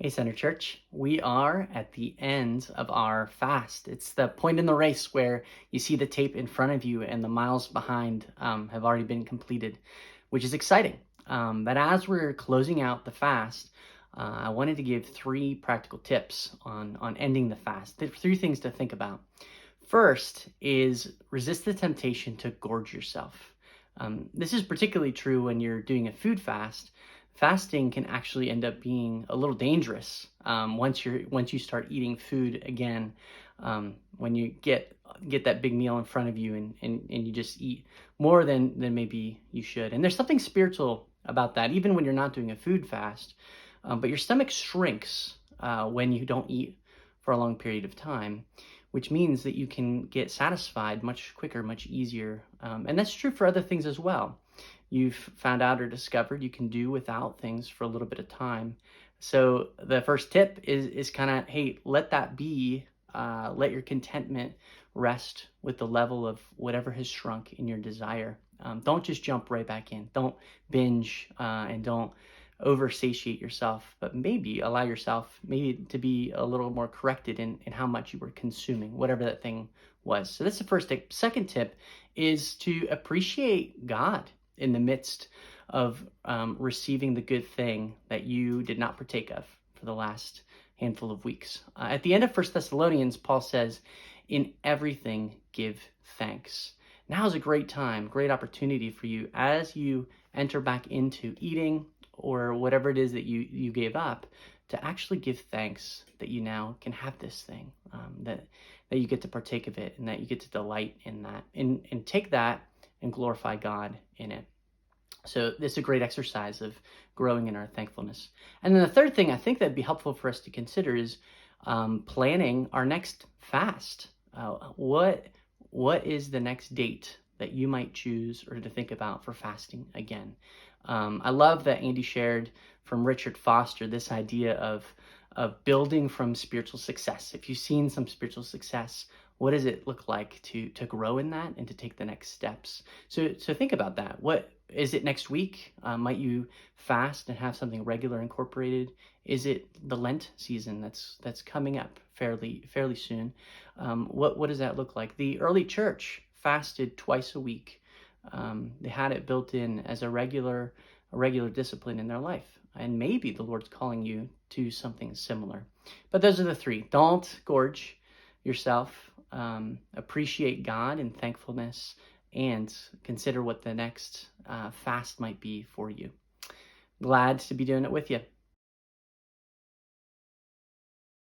Hey, Center Church. We are at the end of our fast. It's the point in the race where you see the tape in front of you and the miles behind have already been completed, which is exciting. But as we're closing out the fast, I wanted to give three practical tips on ending the fast. Three things to think about. First is resist the temptation to gorge yourself. This is particularly true when you're doing a food fast. Fasting can actually end up being a little dangerous once you start eating food again. When you get that big meal in front of you and you just eat more than maybe you should. And there's something spiritual about that, even when you're not doing a food fast. But your stomach shrinks when you don't eat for a long period of time, which means that you can get satisfied much quicker, much easier. And that's true for other things as well. You've found out or discovered you can do without things for a little bit of time. So the first tip is kind of, hey, let that be. Let your contentment rest with the level of whatever has shrunk in your desire. Don't just jump right back in. Don't binge and don't oversatiate yourself, but maybe allow yourself maybe to be a little more corrected in how much you were consuming, whatever that thing was. So that's the first tip. Second tip is to appreciate God in the midst of receiving the good thing that you did not partake of for the last handful of weeks. At the end of 1 Thessalonians, Paul says, in everything give thanks. Now is a great time, great opportunity for you as you enter back into eating or whatever it is that you gave up, to actually give thanks that you now can have this thing, that you get to partake of it and that you get to delight in that and take that and glorify God in it. So this is a great exercise of growing in our thankfulness. And then the third thing I think that'd be helpful for us to consider is planning our next fast. What is the next date that you might choose or to think about for fasting again? I love that Andy shared from Richard Foster this idea of building from spiritual success. If you've seen some spiritual success, what does it look like to grow in that and to take the next steps? So think about that. What is it next week? Might you fast and have something regular incorporated? Is it the Lent season that's coming up fairly soon? What does that look like? The early church fasted twice a week. They had it built in as a regular discipline in their life. And maybe the Lord's calling you to something similar. But those are the three. Don't gorge yourself. Appreciate God in thankfulness, and consider what the next fast might be for you. Glad to be doing it with you.